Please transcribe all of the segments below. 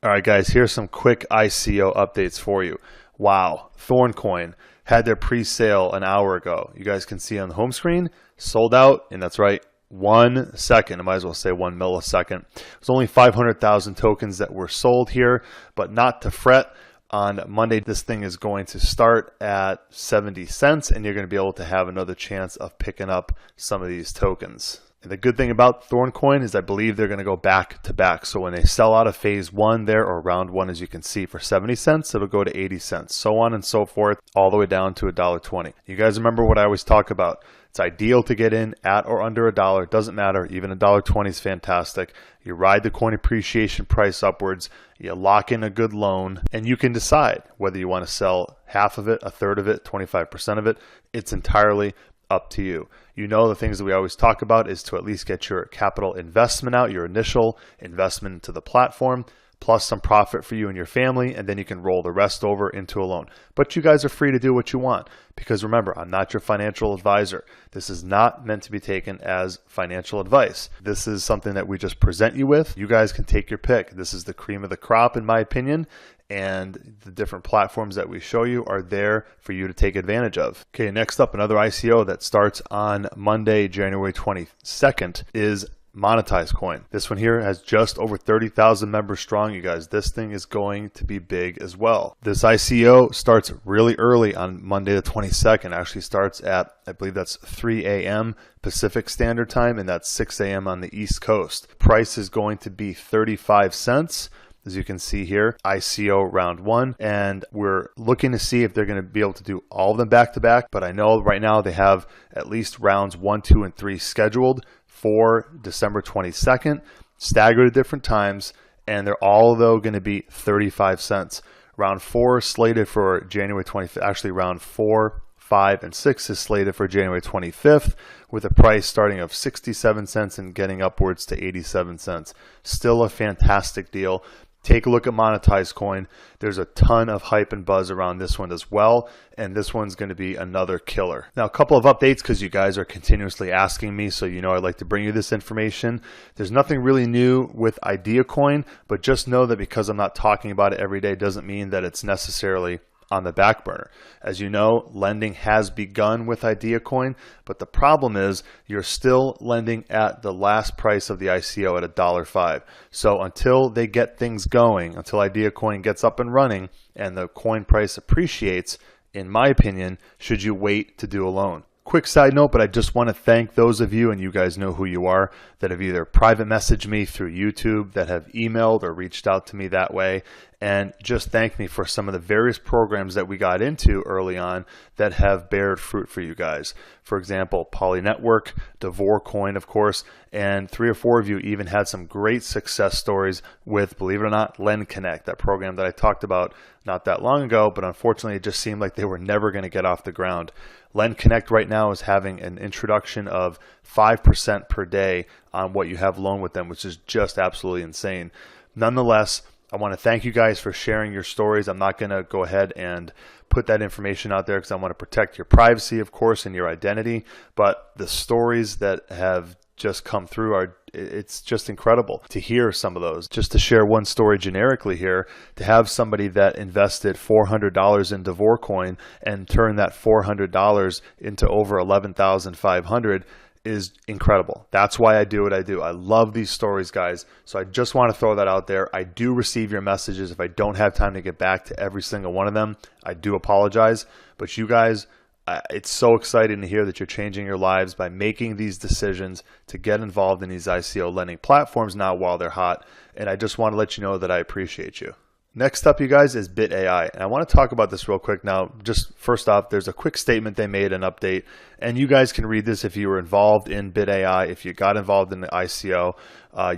All right, guys, here's some quick ICO updates for you. Wow, ThornCoin had their pre-sale an hour ago. You guys can see on the home screen, sold out, and that's right, 1 second. I might as well say 1 millisecond. There's only 500,000 tokens that were sold here, but not to fret. On Monday, this thing is going to start at 70 cents, and you're going to be able to have another chance of picking up some of these tokens. And the good thing about ThornCoin is I believe they're going to go back to back. So when they sell out of phase 1 there, or round 1, as you can see, for 70 cents, it'll go to 80 cents, so on and so forth, all the way down to $1.20. You guys remember what I always talk about. It's ideal to get in at or under $1. It doesn't matter. Even $1.20 is fantastic. You ride the coin appreciation price upwards. You lock in a good loan, and you can decide whether you want to sell half of it, a third of it, 25% of it. It's entirely up to you. You know, the things that we always talk about is to at least get your capital investment out, your initial investment into the platform, plus some profit for you and your family, and then you can roll the rest over into a loan. But you guys are free to do what you want, because remember, I'm not your financial advisor. This is not meant to be taken as financial advice. This is something that we just present you with. You guys can take your pick. This is the cream of the crop, in my opinion, and the different platforms that we show you are there for you to take advantage of. Okay, next up, another ICO that starts on Monday, January 22nd is MONETIZE coin. This one here has just over 30,000 members strong, you guys. This thing is going to be big as well. This ICO starts really early on Monday the 22nd. Actually starts at, I believe that's 3 a.m. Pacific Standard Time, and that's 6 a.m. on the East Coast. Price is going to be 35 cents. As you can see here, ICO round 1, and we're looking to see if they're going to be able to do all of them back to back, but I know right now they have at least rounds 1, 2, and 3 scheduled for December 22nd, staggered at different times, and they're all, though, going to be 35 cents. Round 4 slated for January 25th, actually round 4, 5, and 6 is slated for January 25th, with a price starting of 67 cents and getting upwards to 87 cents. Still a fantastic deal. Take a look at MONETIZE coin. There's a ton of hype and buzz around this one as well, and this one's going to be another killer. Now, a couple of updates, because you guys are continuously asking me, so you know I'd like to bring you this information. There's nothing really new with IDEA coin, but just know that because I'm not talking about it every day doesn't mean that it's necessarily on the back burner. As you know, lending has begun with IDEA coin, but the problem is you're still lending at the last price of the ICO at $1.05. So until they get things going, until IDEA coin gets up and running and the coin price appreciates, in my opinion, should you wait to do a loan. Quick side note, but I just want to thank those of you, and you guys know who you are, that have either private messaged me through YouTube, that have emailed or reached out to me that way, and just thank me for some of the various programs that we got into early on that have bared fruit for you guys. For example, Poly Network, ThornCoin, of course, and 3 or 4 of you even had some great success stories with, believe it or not, Lend Connect, that program that I talked about not that long ago, but unfortunately it just seemed like they were never going to get off the ground. Lend Connect right now is having an introduction of 5% per day on what you have loaned with them, which is just absolutely insane. Nonetheless, I want to thank you guys for sharing your stories. I'm not going to go ahead and put that information out there because I want to protect your privacy, of course, and your identity. But the stories that have just come through it's just incredible to hear some of those. Just to share one story generically here, to have somebody that invested $400 into ThornCoin and turn that $400 into over $11,500 is incredible. That's why I do what I do. I love these stories, guys. So I just want to throw that out there. I do receive your messages. If I don't have time to get back to every single one of them, I do apologize. But you guys, it's so exciting to hear that you're changing your lives by making these decisions to get involved in these ICO lending platforms now while they're hot. And I just want to let you know that I appreciate you. Next up, you guys, is BITAI, and I want to talk about this real quick now. Just first off, there's a quick statement they made, an update, and you guys can read this if you were involved in BITAI. If you got involved in the ICO,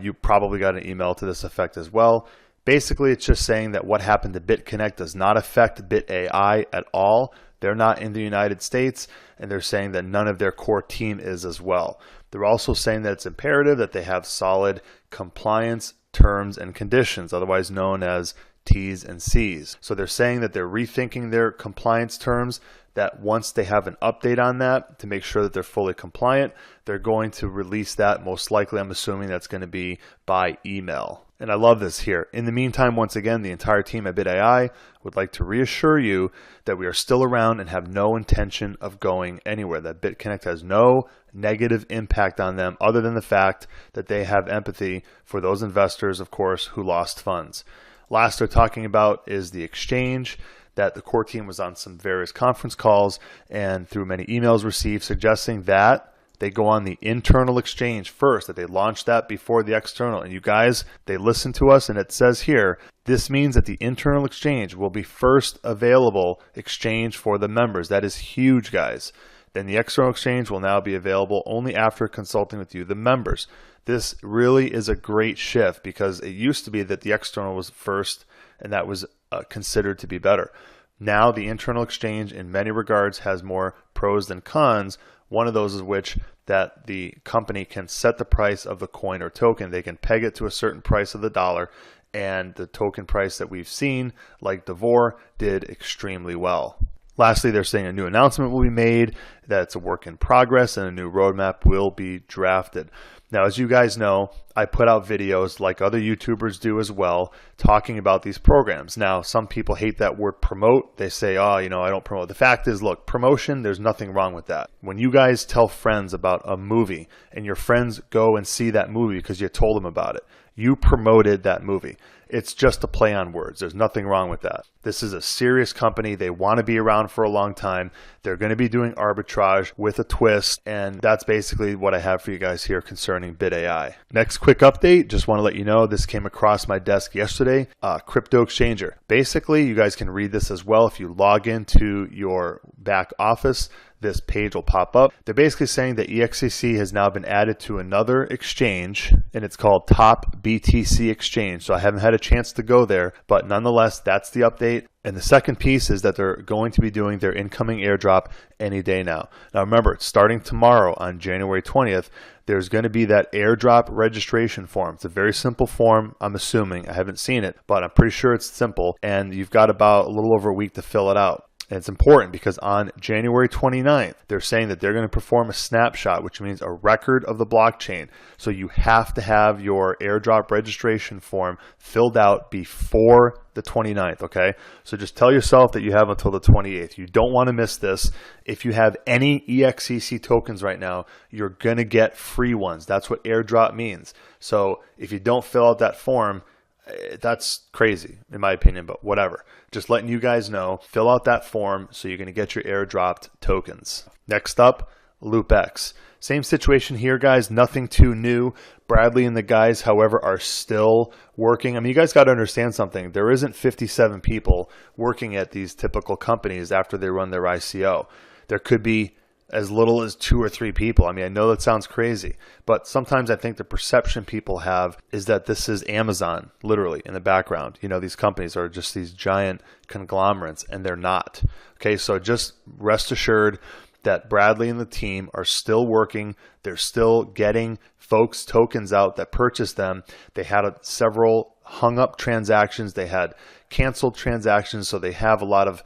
you probably got an email to this effect as well. Basically, it's just saying that what happened to BitConnect does not affect BITAI at all. They're not in the United States, and they're saying that none of their core team is as well. They're also saying that it's imperative that they have solid compliance terms and conditions, otherwise known as T's and C's. So they're saying that they're rethinking their compliance terms, that once they have an update on that to make sure that they're fully compliant, they're going to release that. Most likely, I'm assuming that's going to be by email. And I love this here. In the meantime, once again, the entire team at BITAI would like to reassure you that we are still around and have no intention of going anywhere, that BitConnect has no negative impact on them other than the fact that they have empathy for those investors, of course, who lost funds. Last they're talking about is the exchange, that the core team was on some various conference calls and through many emails received suggesting that they go on the internal exchange first, that they launch that before the external. And you guys, they listen to us, and it says here, this means that the internal exchange will be first available exchange for the members. That is huge, guys. Then the external exchange will now be available only after consulting with you, the members. This really is a great shift because it used to be that the external was first, and that was considered to be better. Now the internal exchange in many regards has more pros than cons. One of those is which that the company can set the price of the coin or token. They can peg it to a certain price of the dollar, and the token price that we've seen, like DeVore, did extremely well. Lastly, they're saying a new announcement will be made, that it's a work in progress, and a new roadmap will be drafted. Now, as you guys know, I put out videos like other YouTubers do as well, talking about these programs. Now, some people hate that word promote. They say, oh, I don't promote. The fact is, look, promotion, there's nothing wrong with that. When you guys tell friends about a movie and your friends go and see that movie because you told them about it, you promoted that movie. It's just a play on words. There's nothing wrong with that. This is a serious company. They want to be around for a long time. They're going to be doing arbitrage with a twist. And that's basically what I have for you guys here concerning BitAI. Next quick update. Just want to let you know this came across my desk yesterday. CryPTOXCHANGER. Basically, you guys can read this as well. If you log into your back office, this page will pop up. They're basically saying that EXCC has now been added to another exchange, and it's called Top BTC Exchange. So I haven't had a chance to go there, but nonetheless, that's the update. And the second piece is that they're going to be doing their incoming airdrop any day now. Now remember, starting tomorrow on January 20th, there's going to be that airdrop registration form. It's a very simple form, I'm assuming. I haven't seen it, but I'm pretty sure it's simple. And you've got about a little over a week to fill it out. And it's important because on January 29th, they're saying that they're going to perform a snapshot, which means a record of the blockchain. So you have to have your airdrop registration form filled out before the 29th, okay? So just tell yourself that you have until the 28th. You don't want to miss this. If you have any EXCC tokens right now, you're going to get free ones. That's what airdrop means. So if you don't fill out that form, that's crazy in my opinion, but whatever. Just letting you guys know, fill out that form so you're going to get your airdropped tokens. Next up, LoopX. Same situation here, guys. Nothing too new. Bradley and the guys, however, are still working. I mean, you guys got to understand something. There isn't 57 people working at these typical companies after they run their ICO. There could be as little as 2 or 3 people. I mean, I know that sounds crazy, but sometimes I think the perception people have is that this is Amazon, literally, in the background. These companies are just these giant conglomerates, and they're not. Okay, so just rest assured that Bradley and the team are still working. They're still getting folks tokens out that purchase them. They had several hung up transactions. They had canceled transactions, so they have a lot of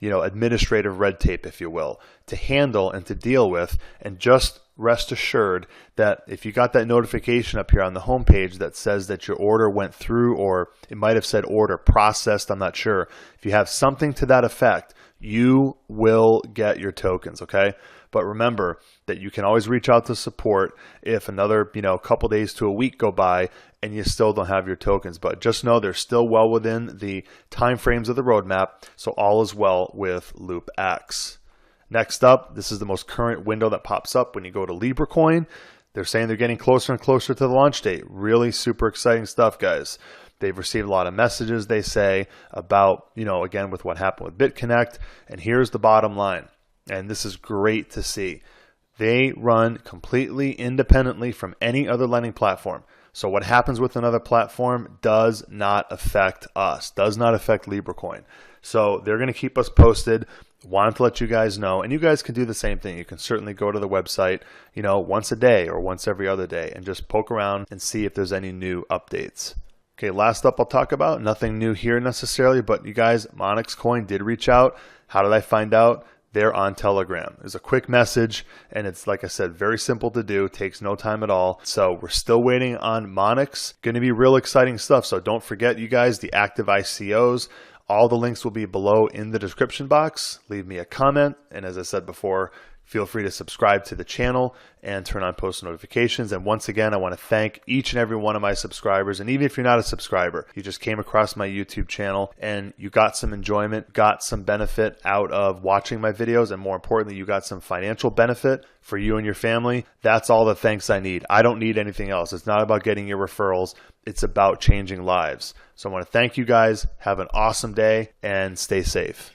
administrative red tape, if you will, to handle and to deal with. And just rest assured that if you got that notification up here on the homepage that says that your order went through, or it might have said order processed, I'm not sure. If you have something to that effect, you will get your tokens, okay? But remember that you can always reach out to support if another, couple days to a week go by and you still don't have your tokens. But just know they're still well within the timeframes of the roadmap, so all is well with LoopX. Next up, this is the most current window that pops up when you go to LibraCoin. They're saying they're getting closer and closer to the launch date. Really super exciting stuff, guys. They've received a lot of messages, they say, about, again, with what happened with BitConnect. And here's the bottom line. And this is great to see. They run completely independently from any other lending platform. So what happens with another platform does not affect us, does not affect LibraCoin. So they're going to keep us posted. Wanted to let you guys know, and you guys can do the same thing. You can certainly go to the website, once a day or once every other day and just poke around and see if there's any new updates. Okay, last up I'll talk about, nothing new here necessarily, but you guys, Monex Coin did reach out. How did I find out? there on Telegram. It's a quick message, and it's, like I said, very simple to do, takes no time at all. So we're still waiting on Monix. Going to be real exciting stuff. So don't forget, you guys, the active ICOs. All the links will be below in the description box. Leave me a comment. And as I said before, feel free to subscribe to the channel and turn on post notifications. And once again, I want to thank each and every one of my subscribers. And even if you're not a subscriber, you just came across my YouTube channel and you got some enjoyment, got some benefit out of watching my videos, and more importantly, you got some financial benefit for you and your family. That's all the thanks I need. I don't need anything else. It's not about getting your referrals. It's about changing lives. So I want to thank you guys. Have an awesome day and stay safe.